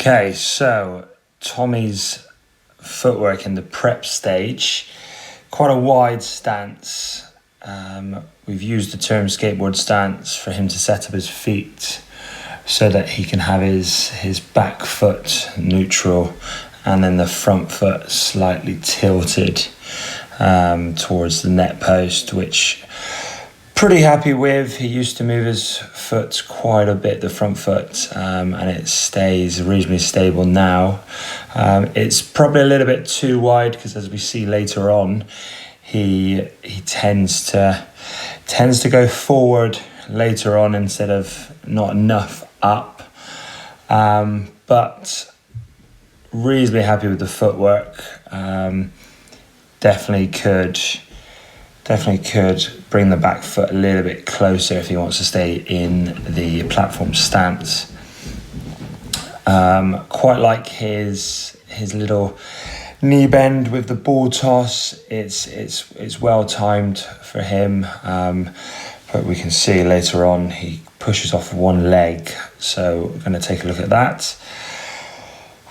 Okay, so Tommy's footwork in the prep stage, quite a wide stance. We've used the term skateboard stance for him to set up his feet so that he can have his back foot neutral and then the front foot slightly tilted towards the net post, which pretty happy with. He used to move his foot quite a bit, the front foot, and it stays reasonably stable now. It's probably a little bit too wide because, as we see later on, he tends to go forward later on instead of not enough up. But reasonably happy with the footwork. Definitely could bring the back foot a little bit closer if he wants to stay in the platform stance. Quite like his little knee bend with the ball toss. It's well timed for him, but we can see later on he pushes off one leg, so we're going to take a look at that.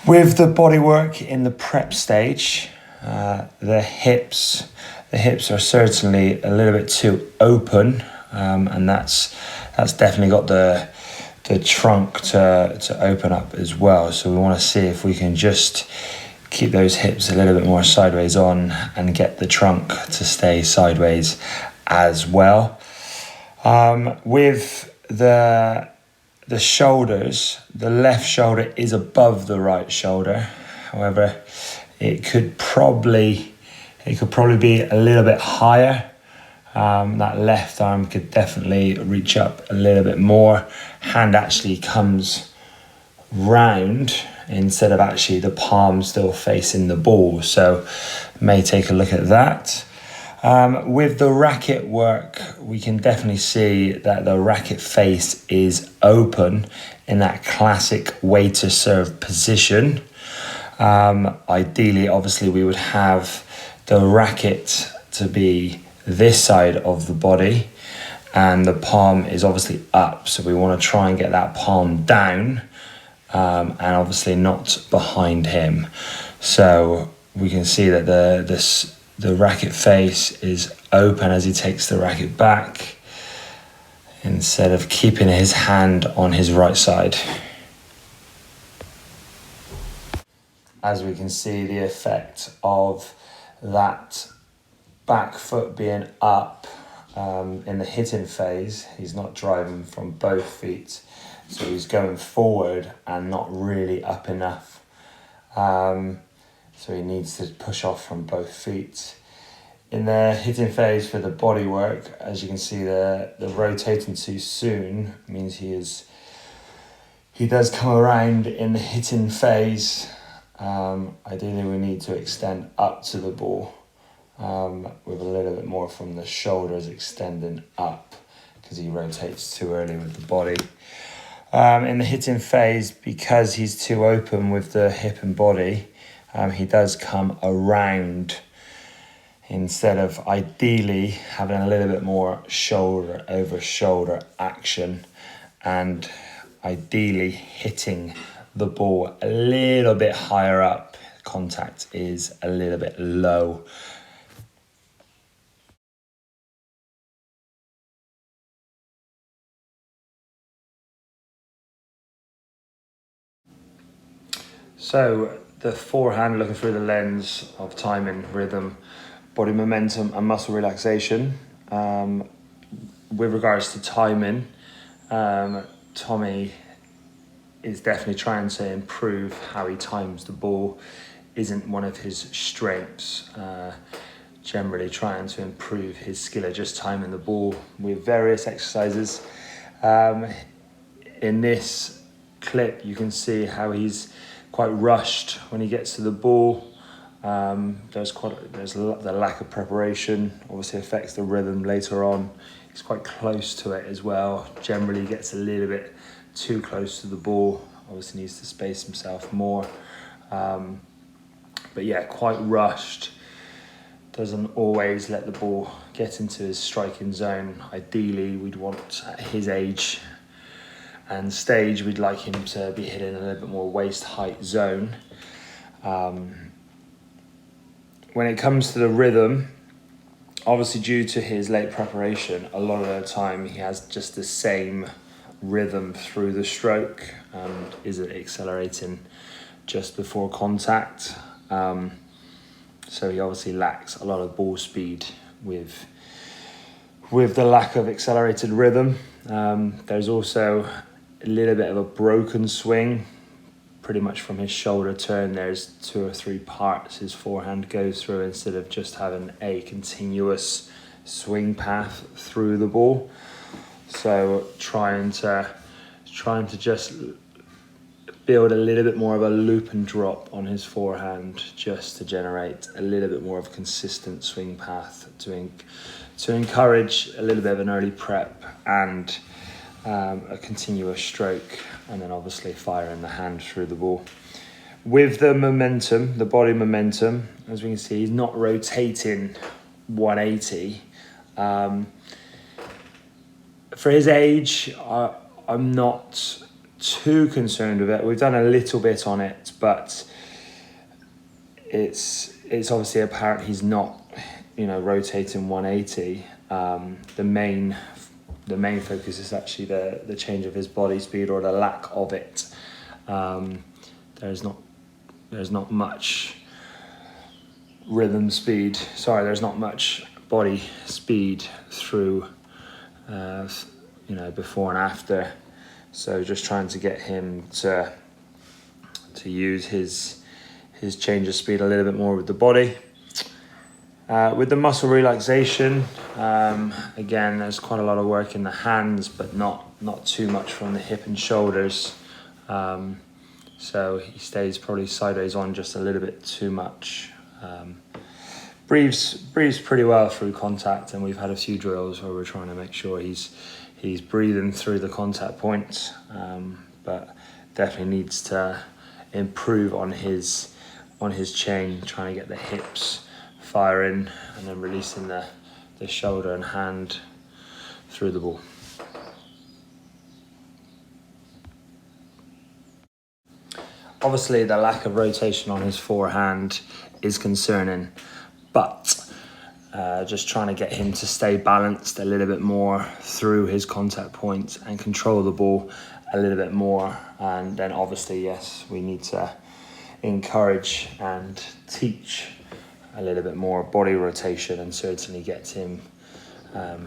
With the bodywork in the prep stage, the hips are certainly a little bit too open, and that's definitely got the trunk to open up as well. So we want to see if we can just keep those hips a little bit more sideways on and get the trunk to stay sideways as well. With the shoulders, the left shoulder is above the right shoulder. However, it could probably be a little bit higher. That left arm could definitely reach up a little bit more. Hand actually comes round instead of actually the palm still facing the ball. So may take a look at that. With the racket work, we can definitely see that the racket face is open in that classic way to serve position. Ideally, obviously, we would have the racket to be this side of the body and the palm is obviously up. So we want to try and get that palm down and obviously not behind him. So we can see that the racket face is open as he takes the racket back instead of keeping his hand on his right side. As we can see, the effect of that back foot being up in the hitting phase, he's not driving from both feet, so he's going forward and not really up enough. So he needs to push off from both feet. In the hitting phase for the body work, as you can see, the rotating too soon means he does come around in the hitting phase. Ideally, we need to extend up to the ball with a little bit more from the shoulders extending up because he rotates too early with the body. In the hitting phase, because he's too open with the hip and body, he does come around instead of ideally having a little bit more shoulder over shoulder action and ideally hitting the ball a little bit higher up. Contact is a little bit low. So the forehand, looking through the lens of timing, rhythm, body momentum and muscle relaxation. With regards to timing, Tommy is definitely trying to improve how he times the ball. Isn't one of his strengths. Generally trying to improve his skill at just timing the ball with various exercises. In this clip, you can see how he's quite rushed when he gets to the ball. There's the lack of preparation, obviously affects the rhythm later on. He's quite close to it as well. Generally gets a little bit too close to the ball. Obviously needs to space himself more. But yeah, quite rushed. Doesn't always let the ball get into his striking zone. Ideally, we'd want at his age and stage, we'd like him to be hitting a little bit more waist height zone. When it comes to the rhythm, obviously due to his late preparation, a lot of the time he has just the same rhythm through the stroke and isn't accelerating just before contact. So he obviously lacks a lot of ball speed with the lack of accelerated rhythm. There's also a little bit of a broken swing. Pretty much from his shoulder turn, there's 2 or 3 parts his forehand goes through instead of just having a continuous swing path through the ball. So trying to just build a little bit more of a loop and drop on his forehand, just to generate a little bit more of a consistent swing path to encourage a little bit of an early prep and a continuous stroke, and then obviously firing the hand through the ball. With the momentum, the body momentum, as we can see, he's not rotating 180. For his age, I'm not too concerned with it. We've done a little bit on it, but it's obviously apparent he's not, rotating 180. The main focus is actually the change of his body speed, or the lack of it. There's not much rhythm speed. Sorry, there's not much body speed through, before and after. So just trying to get him to use his change of speed a little bit more with the body. With the muscle relaxation, again, there's quite a lot of work in the hands, but not too much from the hip and shoulders. So he stays probably sideways on just a little bit too much. Breathes pretty well through contact, and we've had a few drills where we're trying to make sure he's breathing through the contact points, but definitely needs to improve on his chain, trying to get the hips firing and then releasing the shoulder and hand through the ball. Obviously, the lack of rotation on his forehand is concerning, but just trying to get him to stay balanced a little bit more through his contact points and control the ball a little bit more. And then obviously, yes, we need to encourage and teach a little bit more body rotation, and certainly get him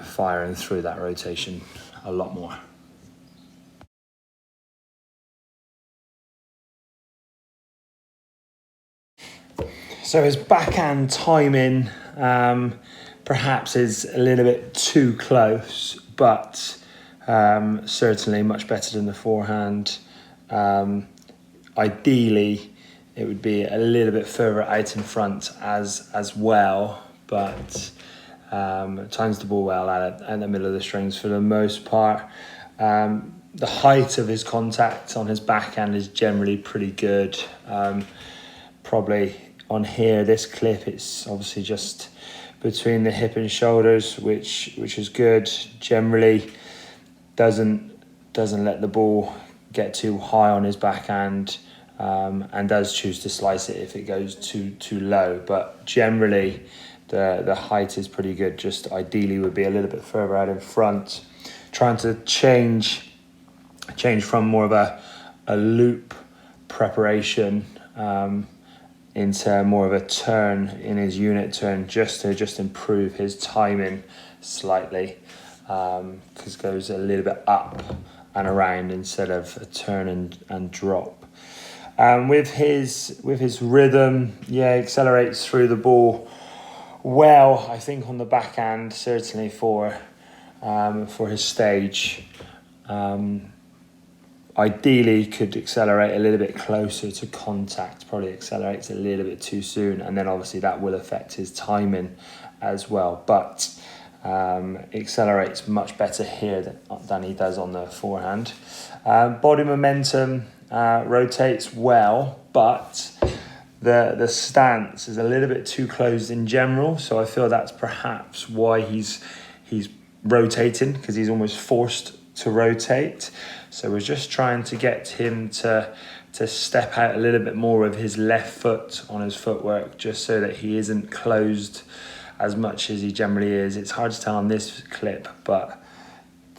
firing through that rotation a lot more. So his backhand timing perhaps is a little bit too close, but certainly much better than the forehand. Ideally, it would be a little bit further out in front as well, but times the ball well at the middle of the strings for the most part. The height of his contact on his backhand is generally pretty good. Probably on here, this clip, it's obviously just between the hip and shoulders, which is good. Generally doesn't let the ball get too high on his backhand, and does choose to slice it if it goes too low. But generally the height is pretty good. Just ideally would be a little bit further out in front, trying to change from more of a loop preparation into more of a turn in his unit turn, just to improve his timing slightly, because it goes a little bit up and around instead of a turn and drop. With his rhythm, accelerates through the ball well, I think, on the backhand, certainly for his stage. Ideally could accelerate a little bit closer to contact, probably accelerates a little bit too soon, and then obviously that will affect his timing as well. But accelerates much better here than he does on the forehand. Body momentum rotates well, but the stance is a little bit too closed in general, so I feel that's perhaps why he's rotating, because he's almost forced to rotate. So we're just trying to get him to step out a little bit more with his left foot on his footwork, just so that he isn't closed as much as he generally is. It's hard to tell on this clip, but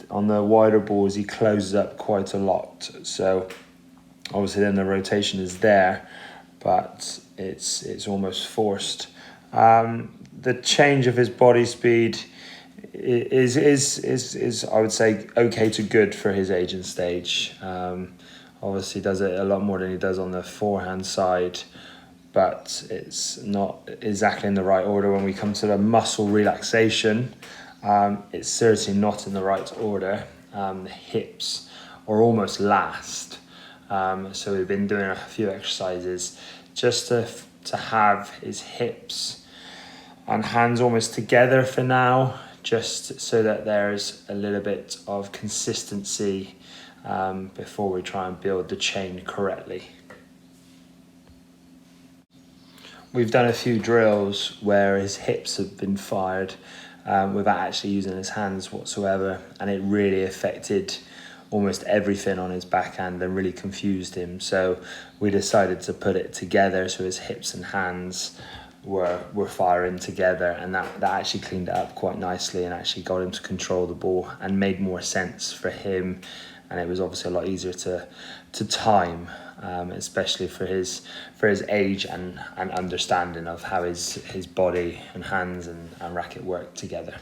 on the wider balls he closes up quite a lot. So obviously then the rotation is there, but it's almost forced. The change of his body speed is I would say okay to good for his age and stage. Obviously does it a lot more than he does on the forehand side, but it's not exactly in the right order. When we come to the muscle relaxation, it's certainly not in the right order. The hips are almost last. So we've been doing a few exercises just to have his hips and hands almost together for now, just so that there's a little bit of consistency before we try and build the chain correctly. We've done a few drills where his hips have been fired without actually using his hands whatsoever, and it really affected almost everything on his backhand and really confused him. So we decided to put it together so his hips and hands were firing together, and that actually cleaned it up quite nicely and actually got him to control the ball and made more sense for him. And it was obviously a lot easier to time, especially for his age and understanding of how his body and hands and racket work together.